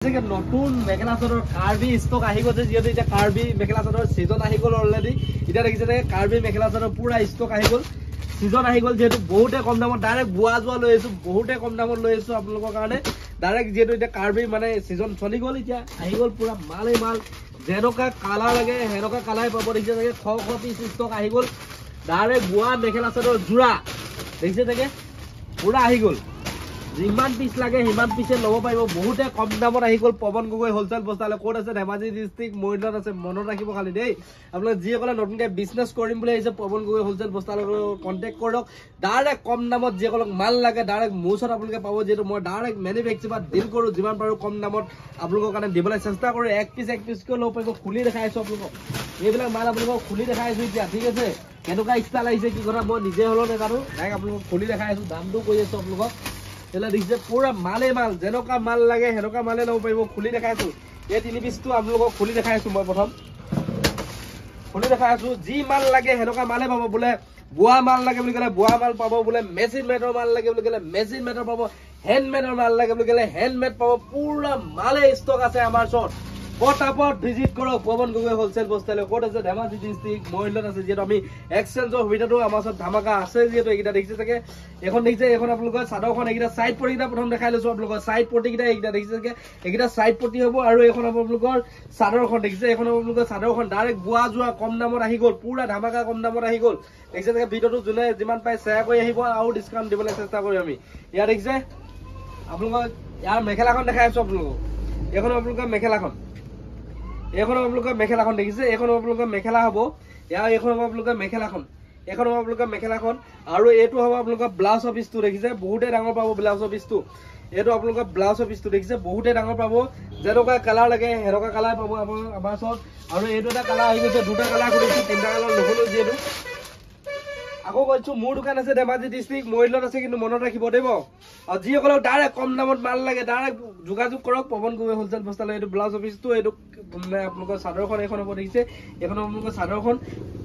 নতুন মেখেলা চাদৰ কাৰ্বি ষ্টক আহি গৈছে যিহেতু এতিয়া কাৰ্বি মেখেলা চাদৰ সিজন আহি গ'ল অলৰেডি এতিয়া দেখিছে কাৰ্বি মেখেলা চাদৰ পুৰা ষ্টক আহি গ'ল সিজন আহি গ'ল যেহেতু বহুতে কম দামত ডাইৰেক্ট বুৱা যোৱা লৈ আহিছো বহুতে কম দামত লৈ আহিছো আপোনালোকৰ কাৰণে ডাইৰেক্ট যেহেতু এতিয়া কাৰ্বি মানে সিজন চলি গ'ল এতিয়া আহি গ'ল পুৰা মালে মাল যেনেকুৱা কালাৰ লাগে হেনেকুৱা কালাৰ পাব দেখিছে চাগে খ পিছ ষ্টক আহি গ'ল ডাইৰেক্ট বুৱা মেখেলা চাদৰ জোৰা দেখিছে চাগে পুৰা আহি গ'ল যিমান পিস লাগে হিমান পিছে লব পাৰিব বহুতে কম দামত আহি গ'ল পৱন গগৈ হোলসেল বস্তালে কোড আছে ধেমাজি ডিস্ট্ৰিক্ট মৰিলত আছে মনত ৰাখিব খালি দেই আপোনালোক যিসকলে নতুনকৈ বিজনেছ কৰিম বুলি আহিছে পৱন গগৈ হোলসেল বস্তালৰ কন্টেক্ট কৰক ডাইৰেক্ট কম দামত যিসকলক মাল লাগে ডাইৰেক্ট মোৰ ওচৰত আপোনালোকে পাব যিহেতু মই ডাইৰেক্ট মেনুফেকচাৰত ডিল কৰোঁ যিমান পাৰোঁ কম দামত আপোনালোকৰ কাৰণে দিবলৈ চেষ্টা কৰোঁ এক পিছকৈ ল'ব পাৰিব খুলি দেখাই আছোঁ আপোনালোকক এইবিলাক মাল আপোনালোকক খুলি দেখাই আছোঁ এতিয়া ঠিক আছে কেনেকুৱা ষ্টাইল আহিছে কি কথা মই নিজে হ'লেও নাজানো ডাইৰেক্ট আপোনালোকক খুলি দেখাই আছোঁ দামটো কৈ আছোঁ আপোনালোকক এলা দেখিছে পুৰা মালে মাল যেনেকুৱা মাল লাগে হেনেকুৱা মালে ল'ব পাৰিব খুলি দেখাই আছোঁ এই তিনি পিছটো আপোনালোকক খুলি দেখাই আছোঁ মই প্ৰথম খুলি দেখাই আছোঁ যি মাল লাগে হেনেকুৱা মালে পাব বোলে বুৱা মাল লাগে বুলি ক'লে বুৱা মাল পাব বোলে মেচিন মেডৰ মাল লাগে বুলি ক'লে মেচিন মেডৰ পাব হেণ্ডমেডৰ মাল লাগে বুলি ক'লে হেণ্ডমেড পাব পুৰা মালে ষ্টক আছে আমাৰ ওচৰত পটাপট ভিজিট কৰক পৱন গগৈ হোলসেল বস্তালৈ ক'ত আছে ধেমাজি ডিস্ট্ৰিক্ট মৰিলত আছে যিহেতু আমি এক্সচেঞ্জৰ সুবিধাটো আমাৰ ওচৰত ধামাকা আছে যিহেতু এইকেইটা দেখিছে চাগে এখন দেখিছে এখন আপোনালোকৰ চাদৰখন এইকেইটা চাইড পটিকেইটা প্ৰথম দেখাই লৈছোঁ আপোনালোকৰ চাইড পটিকেইটা এইকেইটা দেখিছে চাগে এইকেইটা চাইড পটি হ'ব আৰু এইখন আপোনালোকৰ চাদৰখন দেখিছে এইখন আপোনালোকৰ চাদৰখন ডাইৰেক্ট বুৱা যোৱা কম দামত আহি গ'ল পুৰা ধামাকা কম দামত আহি গ'ল দেখিছে চাগে ভিডিঅ'টো যোনে যিমান পাই শ্বেয়াৰ কৰি আহিব আৰু ডিছকাউণ্ট দিবলৈ চেষ্টা কৰিম আমি ইয়াত দেখিছে আপোনালোকক ইয়াৰ মেখেলাখন দেখাই আছোঁ আপোনালোকক এইখন আপোনালোকৰ মেখেলাখন এখন আপোনালোকৰ মেখেলাখন দেখিছে এখন আপোনালোকৰ মেখেলা হ'ব ইয়াৰ এখন হ'ব আপোনালোকৰ মেখেলাখন এখন হ'ব আপোনালোকৰ মেখেলাখন আৰু এইটো হ'ব আপোনালোকৰ ব্লাউজৰ পিছটো দেখিছে বহুতে ডাঙৰ পাব ব্লাউজৰ পিছটো এইটো আপোনালোকৰ ব্লাউজৰ পিছটো দেখিছে বহুতে ডাঙৰ পাব যেনেকুৱা কালাৰ লাগে হেনেকুৱা কালাৰ পাব আমাৰ ওচৰত আৰু এইটো এটা কালাৰ আহি গৈছে দুটা কালাৰ কৰিছোঁ তিনিটা কালাৰ নহ'লেও যিহেতু আকৌ কৈছোঁ মোৰ দোকান আছে ধেমাজি ডিস্ট্ৰিক্ট মৰিলত আছে কিন্তু মনত ৰাখিব দেই আৰু যিসকলক ডাইৰেক্ট কম দামত মাল লাগে ডাইৰেক্ট যোগাযোগ কৰক পৱন গগৈ হোলসেল বস্তালৈ এইটো ব্লাউজ অফিচটো এইটো আপোনালোকৰ চাদৰখন এখন হ'ব দেখিছে এইখন আপোনালোকৰ চাদৰখন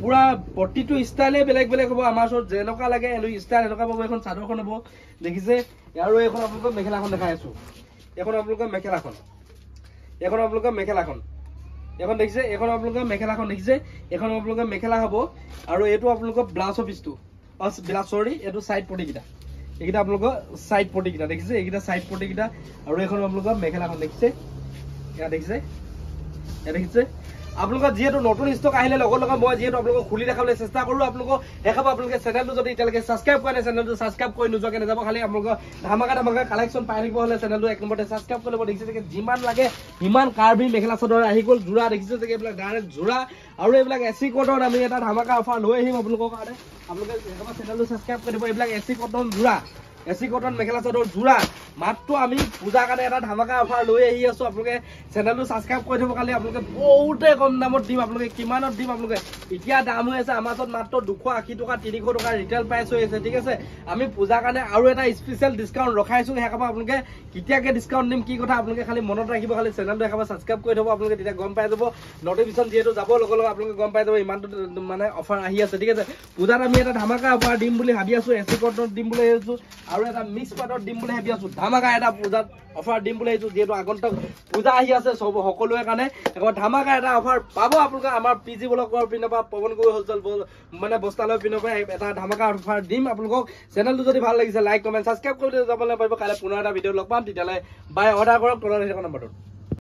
পুৰা প্ৰতিটো ষ্টাইলে বেলেগ বেলেগ হ'ব আমাৰ ওচৰত যেনেকুৱা লাগে ষ্টাইল এনেকুৱা পাব এখন চাদৰখন হ'ব দেখিছে আৰু এইখন আপোনালোকৰ মেখেলাখন দেখাই আছোঁ এইখন আপোনালোকৰ মেখেলাখন এইখন আপোনালোকৰ মেখেলাখন এখন দেখিছে এখন আপোনালোকৰ মেখেলাখন দেখিছে এখন আপোনালোকৰ মেখেলা হ'ব আৰু এইটো আপোনালোকৰ ব্লাউজৰ পিছটো চৰি এইটো চাইড পটিকেইটা এইকেইটা আপোনালোকৰ চাইড পটিকেইটা দেখিছে এইকেইটা চাইড পটিকেইটা আৰু এখন আপোনালোকৰ মেখেলাখন দেখিছে এয়া দেখিছে আপোনালোকৰ যিহেতু নতুন ষ্টক আহিলে লগত লগত মই যিহেতু আপোনালোকক খুলি দেখাবলৈ চেষ্টা কৰোঁ আপোনালোকক দেখাব আপোনালোকে চেনেলটো যদি এতিয়ালৈকে ছাবস্ক্ৰাইব কৰা নাই চেনেলটো ছাবস্ক্ৰাইব কৰি নোযোৱাকৈ নাযাব খালি আপোনালোকৰ ধামাকা কালেকশ্যন পাই থাকিব হ'লে চেনেলটো এক নম্বৰতে ছাবস্ক্ৰাইব কৰিব দেখিছে চাগে যিমান লাগে সিমান কাৰ্বি মেখেলা চাদৰ আহি গ'ল জোৰা দেখিছে চাগে এইবিলাক ডাইৰেক্ট জোৰা আৰু এইবিলাক এচি কটন আমি এটা ধামাকা অফাৰ লৈ আহিম আপোনালোকৰ কাৰণে আপোনালোকে চেনেলটো ছাবস্ক্ৰাইব কৰি দিব এইবিলাক এচি কটন জোৰা এচি কটন মেখেলা চাদৰ জোৰা মাত্ৰ আমি পূজাৰ কাৰণে এটা ধামাকা অফাৰ লৈ আহি আছোঁ আপোনালোকে চেনেলটো ছাবস্ক্ৰাইব কৰি থ'ব খালি আপোনালোকে বহুতে কম দামত দিম আপোনালোকে কিমানত দিম আপোনালোকে এতিয়া দাম হৈ আছে আমাৰ ওচৰত মাত্ৰ 280 টকা 300 টকা ৰিটেল প্ৰাইচ হৈ আছে ঠিক আছে আমি পূজাৰ কাৰণে আৰু এটা স্পেচিয়েল ডিছকাউণ্ট ৰখাইছোঁ সেইকাৰণে আপোনালোকে কেতিয়াকৈ ডিছকাউণ্ট দিম কি কথা আপোনালোকে খালি মনত ৰাখিব খালি চেনেলটো একেবাৰে ছাবস্ক্ৰাইব কৰি থ'ব আপোনালোকে তেতিয়া গম পাই যাব নটিফিকেশ্যন যিহেতু যাব লগে লগে আপোনালোকে গম পাই যাব ইমানটো মানে অফাৰ আহি আছে ঠিক আছে পূজাত আমি এটা ধামাকা অফাৰ দিম বুলি ভাবি আছোঁ এচি কটনত দিম বুলি ভাবিছোঁ আৰু এটা মিক্স পাটত দিম বুলি ভাবি আছোঁ ধামাকা এটা পূজাত অফাৰ দিম বুলি ভাবিছোঁ যিহেতু আগন্তুক পূজা আহি আছে চব সকলোৰে কাৰণে একেবাৰে ধামাকা এটা অফাৰ পাব আপোনালোকে আমাৰ পিজি ব্লকৰ পিনৰ পৰা পৱন গগৈ হোলসেল মানে বস্তালৈ পিনৰ পৰা এটা ধামাকা অফাৰ দিম আপোনালোকক চেনেলটো যদি ভাল লাগিছে লাইক কমেণ্ট ছাবস্ক্ৰাইব কৰি যাব নাপাৰিব কাইলৈ পুনৰ এটা ভিডিঅ' লগ পাম তেতিয়ালৈ বাই অৰ্ডাৰ কৰক তলত থকা নম্বৰটোত